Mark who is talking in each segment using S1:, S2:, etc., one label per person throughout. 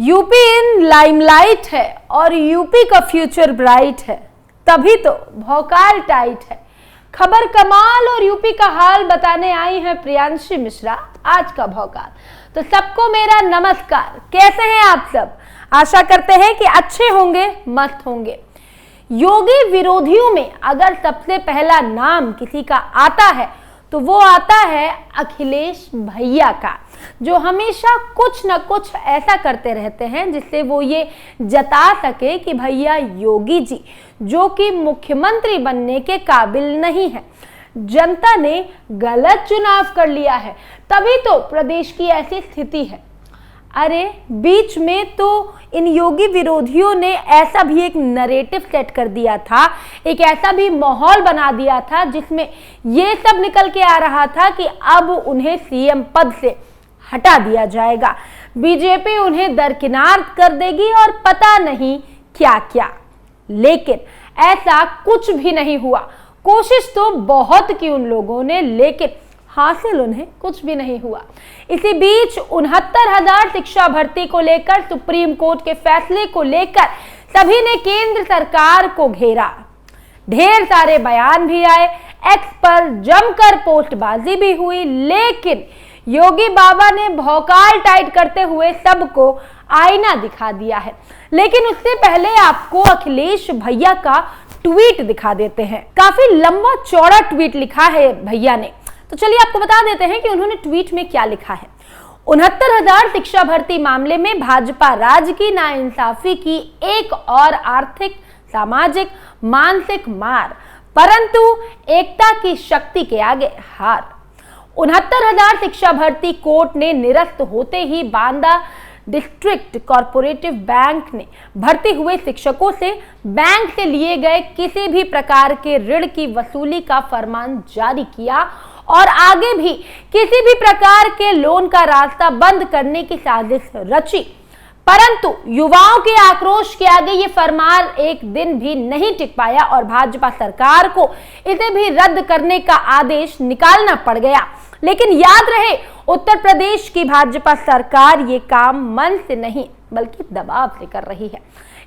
S1: UP in limelight है और UP का फ्यूचर ब्राइट है, तभी तो भौकाल टाइट है। खबर कमाल और यूपी का हाल बताने आई है प्रियांशी मिश्रा आज का भौकाल। तो सबको मेरा नमस्कार, कैसे हैं आप सब? आशा करते हैं कि अच्छे होंगे, मस्त होंगे। योगी विरोधियों में अगर सबसे पहला नाम किसी का आता है तो वो आता है अखिलेश भैया का, जो हमेशा कुछ न कुछ ऐसा करते रहते हैं जिससे वो ये जता सके कि भैया योगी जी जो कि मुख्यमंत्री बनने के काबिल नहीं है, जनता ने गलत चुनाव कर लिया है, तभी तो प्रदेश की ऐसी स्थिति है। अरे बीच में तो इन योगी विरोधियों ने ऐसा भी एक नैरेटिव सेट कर दिया था, एक ऐसा भी माहौल बना दिया था जिसमें ये सब निकल के आ रहा था कि अब उन्हें सीएम पद से हटा दिया जाएगा, बीजेपी उन्हें दरकिनार कर देगी और पता नहीं क्या क्या। लेकिन ऐसा कुछ भी नहीं हुआ। कोशिश तो बहुत की उन लोगों ने, लेकिन हासिल उन्हें कुछ भी नहीं हुआ। इसी बीच 69,000 शिक्षा भर्ती को लेकर सुप्रीम कोर्ट के फैसले को लेकर सभी ने केंद्र सरकार को घेरा। ढेर सारे बयान भी आए, एक्स पर जमकर पोस्टबाजी भी हुई, लेकिन योगी बाबा ने भौकाल टाइट करते हुए सबको आईना दिखा दिया है। लेकिन उससे पहले आपको अखिलेश भैया का ट्वीट दिखा देते हैं। काफी लंबा चौड़ा ट्वीट लिखा है भैया ने, तो चलिए आपको बता देते हैं कि उन्होंने ट्वीट में क्या लिखा है। 69,000 शिक्षा भर्ती मामले में भाजपा राज की नाइंसाफी की एक और आर्थिक, सामाजिक, मानसिक मार, परंतु एकता की शक्ति के आगे हार। 69,000 शिक्षा भर्ती कोर्ट ने निरस्त होते ही बांदा डिस्ट्रिक्ट कोऑपरेटिव बैंक ने भर्ती हुए शिक्षकों से बैंक से लिए गए किसी भी प्रकार के ऋण की वसूली का फरमान जारी किया और आगे भी किसी भी प्रकार के लोन का रास्ता बंद करने की साजिश रची। परंतु युवाओं के आक्रोश के आगे ये फरमान एक दिन भी नहीं टिक पाया और भाजपा सरकार को इसे भी रद्द करने का आदेश निकालना पड़ गया। लेकिन याद रहे, उत्तर प्रदेश की भाजपा सरकार ये काम मन से नहीं बल्कि दबाव से कर रही है।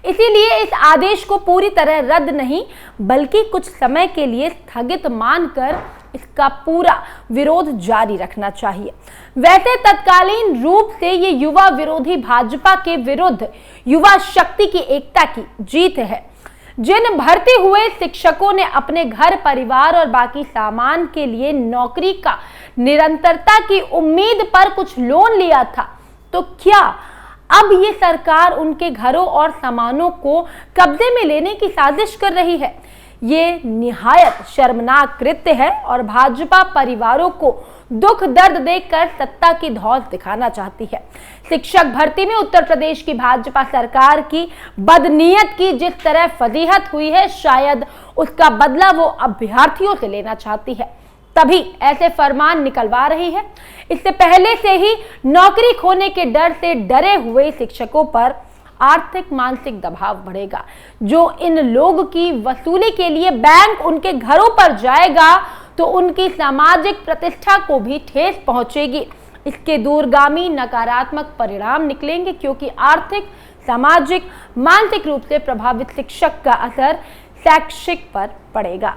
S1: इसीलिए इस आदेश को पूरी तरह रद्द नहीं बल्कि कुछ समय के लिए स्थगित मानकर इसका पूरा विरोध जारी रखना चाहिए। वैसे तत्कालीन रूप से ये युवा विरोधी भाजपा के विरुद्ध युवा शक्ति की एकता की जीत है। जिन भर्ती हुए शिक्षकों ने अपने घर, परिवार और बाकी सामान के लिए नौकरी का निरंतरता की उम्मीद पर कुछ लोन लिया था, तो क्या अब ये सरकार उनके घरों और सामानों को कब्जे में लेने की साजिश कर रही है? ये निहायत शर्मनाक कृत्य है और भाजपा परिवारों को दुख दर्द देखकर सत्ता की धौंस दिखाना चाहती है। शिक्षक भर्ती में उत्तर प्रदेश की भाजपा सरकार की बदनीयत की जिस तरह फजीहत हुई है, शायद उसका बदला वो अभ्यर्थियों से लेना चाहती है, तभी ऐसे फरमान निकलवा रही है। इससे पहले से ही नौकरी खोने के डर से डरे हुए शिक्षकों पर आर्थिक मानसिक दबाव बढ़ेगा। जो इन लोग की वसूली के लिए बैंक उनके घरों पर जाएगा तो उनकी सामाजिक प्रतिष्ठा को भी ठेस पहुंचेगी। इसके दूरगामी नकारात्मक परिणाम निकलेंगे, क्योंकि आर्थिक, सामाजिक, मानसिक रूप से प्रभावित शिक्षक का असर शैक्षिक पर पड़ेगा,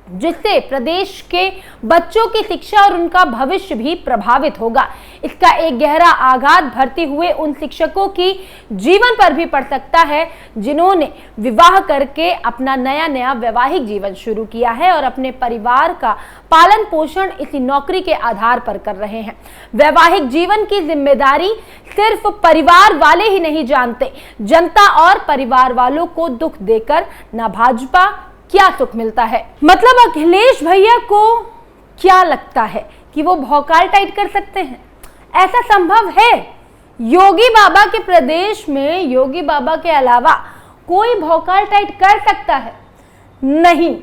S1: जिससे प्रदेश के बच्चों की शिक्षा और उनका भविष्य भी प्रभावित होगा। इसका एक गहरा आघात भर्ती हुए उन शिक्षकों की जीवन पर भी पड़ सकता है जिन्होंने विवाह करके अपना नया वैवाहिक जीवन शुरू किया है और अपने परिवार का पालन पोषण इसी नौकरी के आधार पर कर रहे हैं। वैवाहिक जीवन की जिम्मेदारी सिर्फ परिवार वाले ही नहीं जानते, जनता और परिवार वालों को दुख देकर न भाजपा क्या सुख मिलता है। मतलब अखिलेश भैया को क्या लगता है कि वो भौकाल टाइट कर सकते हैं? ऐसा संभव है? योगी बाबा के प्रदेश में योगी बाबा के अलावा कोई भौकाल टाइट कर सकता है? नहीं,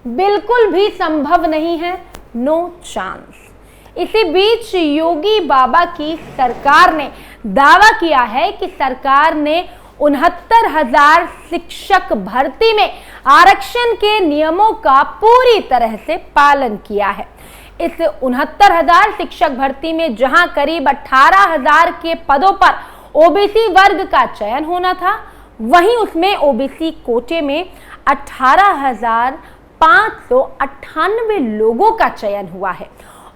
S1: बिल्कुल भी संभव नहीं है, नो चांस। इसी बीच योगी बाबा की सरकार ने दावा किया है कि सरकार ने 69,000 शिक्षक भर्ती में आरक्षण के नियमों का पूरी तरह से पालन किया है। इस 69,000 शिक्षक भर्ती में जहां करीब 18,000 के पदों पर ओबीसी वर्ग का चयन होना था, वहीं उसमें ओबीसी कोटे में 18,598 लोगों का चयन हुआ है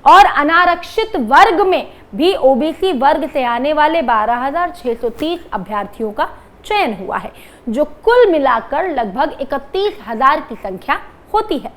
S1: और अनारक्षित वर्ग में भी ओबीसी वर्ग से आने वाले 12,630 अभ्यर्थियों का चयन हुआ है, जो कुल मिलाकर लगभग 31,000 की संख्या होती है।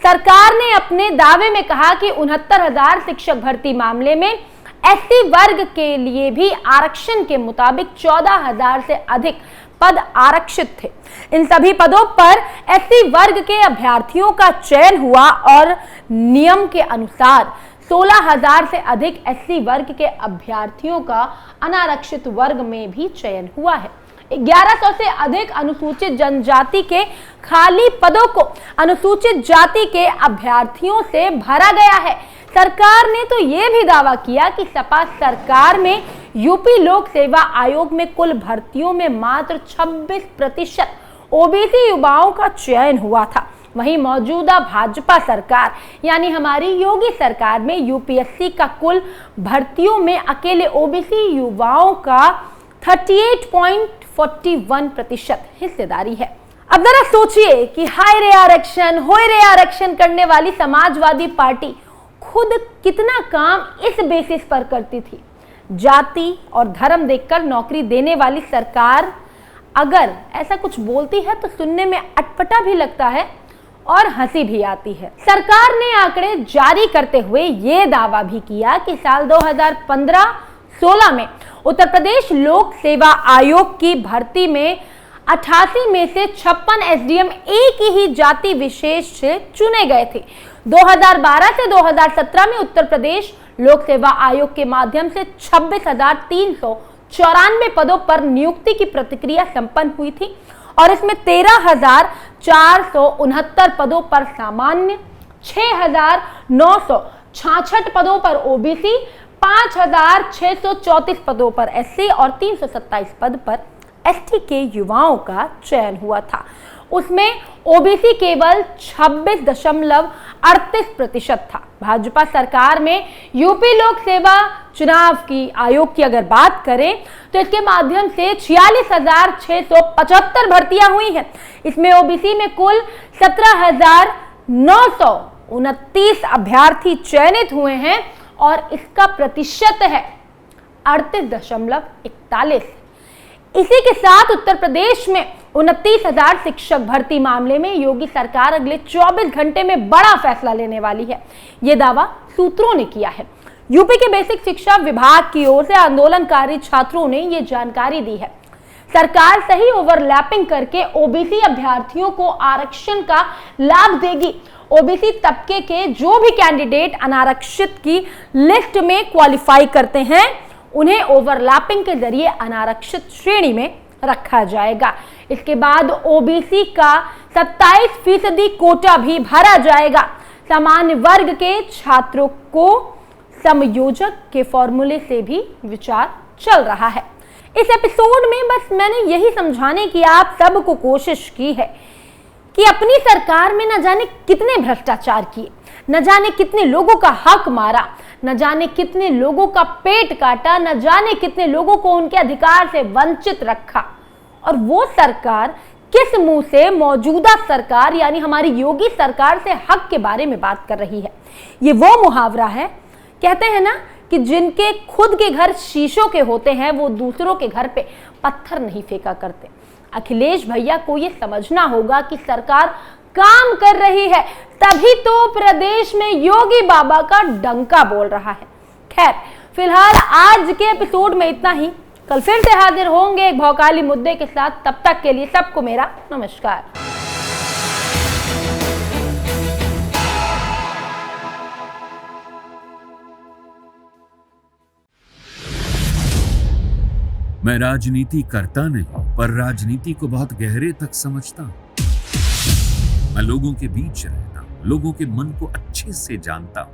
S1: सरकार ने अपने दावे में कहा कि 69,000 शिक्षक भर्ती मामले में एससी वर्ग के लिए भी आरक्षण के मुताबिक 14,000 से अधिक पद आरक्षित थे। इन सभी पदों पर एससी वर्ग के अभ्यर्थियों का चयन हुआ और नियम के अनुसार 16,000 से अधिक एससी वर्ग के अभ्यर्थियों का अनारक्षित वर्ग में भी चयन हुआ है। 1100 से अधिक अनुसूचित जनजाति के खाली पदों को अनुसूचित जाति के अभ्यर्थियों से भरा गया है। सरकार ने तो यह भी दावा किया कि सपा सरकार में यूपी लोक सेवा आयोग में कुल भर्तियों में मात्र 26% ओबीसी युवाओं का चयन हुआ था। वहीं मौजूदा भाजपा सरकार यानी हमारी योगी सरकार में यूपीएससी का कुल भर्तियों में अकेले ओबीसी युवाओं का 38.41% हिस्सेदारी है। अब जरा सोचिए कि हाय रे आरक्षण, होय रे आरक्षण करने वाली समाजवादी पार्टी खुद कितना काम इस बेसिस पर करती थी। जाति और धर्म देखकर नौकरी देने वाली सरकार अगर ऐसा कुछ बोलती है तो सुनने में अटपटा भी लगता है और हंसी भी आती है। सरकार ने आंकड़े जारी करते हुए ये दावा भी किया कि साल 2015-16 में उत्तर प्रदेश लोक सेवा आयोग की भर्ती में 88 में से 56 एसडीएम एक ही जाति विशेष से चुने गए थे। 2012 से 2017 में उत्तर प्रदेश लोक सेवा आयोग के माध्यम से 26,394 पदों पर नियुक्ति की प्रक्रिया संपन्न हुई थी और इसमें 13,469 पदों पर सामान्य, 6,966 पदों पर ओबीसी, 5,634 पदों पर एससी और 327 पद पर एसटी के युवाओं का चयन हुआ था। उसमें ओबीसी केवल 26.38% था। भाजपा सरकार में यूपी लोक सेवा चुनाव की आयोग की अगर बात करें तो इसके माध्यम से 46,675 भर्तियां हुई हैं। इसमें ओबीसी में कुल 17,929 अभ्यर्थी चयनित हुए हैं और इसका प्रतिशत है 38.41। इसी के साथ उत्तर प्रदेश में 29,000 शिक्षक भर्ती मामले में योगी सरकार अगले 24 घंटे में बड़ा फैसला लेने वाली है, ये दावा सूत्रों ने किया है। यूपी के बेसिक शिक्षा विभाग की ओर से आंदोलनकारी छात्रों ने ये जानकारी दी है। सरकार सही ओवरलैपिंग करके ओबीसी अभ्यर्थियों को आरक्षण का लाभ देगी। ओबीसी तबके के जो भी कैंडिडेट अनारक्षित की लिस्ट में क्वालिफाई करते हैं उन्हें ओवरलैपिंग के जरिए अनारक्षित श्रेणी में रखा जाएगा। इसके बाद ओबीसी का 27% कोटा भी भरा जाएगा। सामान्य वर्ग के छात्रों को समयोजक के फॉर्मूले से भी विचार चल रहा है। इस एपिसोड में बस मैंने यही समझाने की आप सबको कोशिश की है कि अपनी सरकार में न जाने कितने भ्रष्टाचार किए, न जाने कितने लोगों का हक मारा, न जाने कितने लोगों का पेट काटा, न जाने कितने लोगों को उनके अधिकार से वंचित रखा। और वो सरकार किस मुंह से मौजूदा सरकार यानी हमारी योगी सरकार से हक के बारे में बात कर रही है। ये वो मुहावरा है, कहते हैं ना कि जिनके खुद के घर शीशों के होते हैं वो दूसरों के घर पे पत्थर नहीं फेंका करते। अखिलेश भैया को ये समझना होगा कि सरकार काम कर रही है, तभी तो प्रदेश में योगी बाबा का डंका बोल रहा है। खैर, फिलहाल आज के एपिसोड में इतना ही। कल फिर से हाजिर होंगे एक भौकाली मुद्दे के साथ। तब तक के लिए सबको मेरा नमस्कार।
S2: मैं राजनीति करता नहीं, पर राजनीति को बहुत गहरे तक समझता हूं। मैं लोगों के बीच रहता हूं, लोगों के मन को अच्छे से जानता हूं।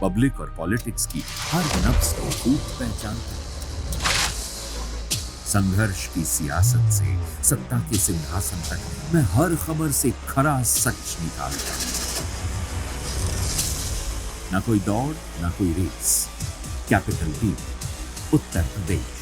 S2: पब्लिक और पॉलिटिक्स की हर नब्ज को खूब पहचानता हूं। संघर्ष की सियासत से सत्ता के सिंहासन तक मैं हर खबर से खरा सच निकालता हूं। ना कोई दौड़, ना कोई race. Capital B, Uttar Pradesh.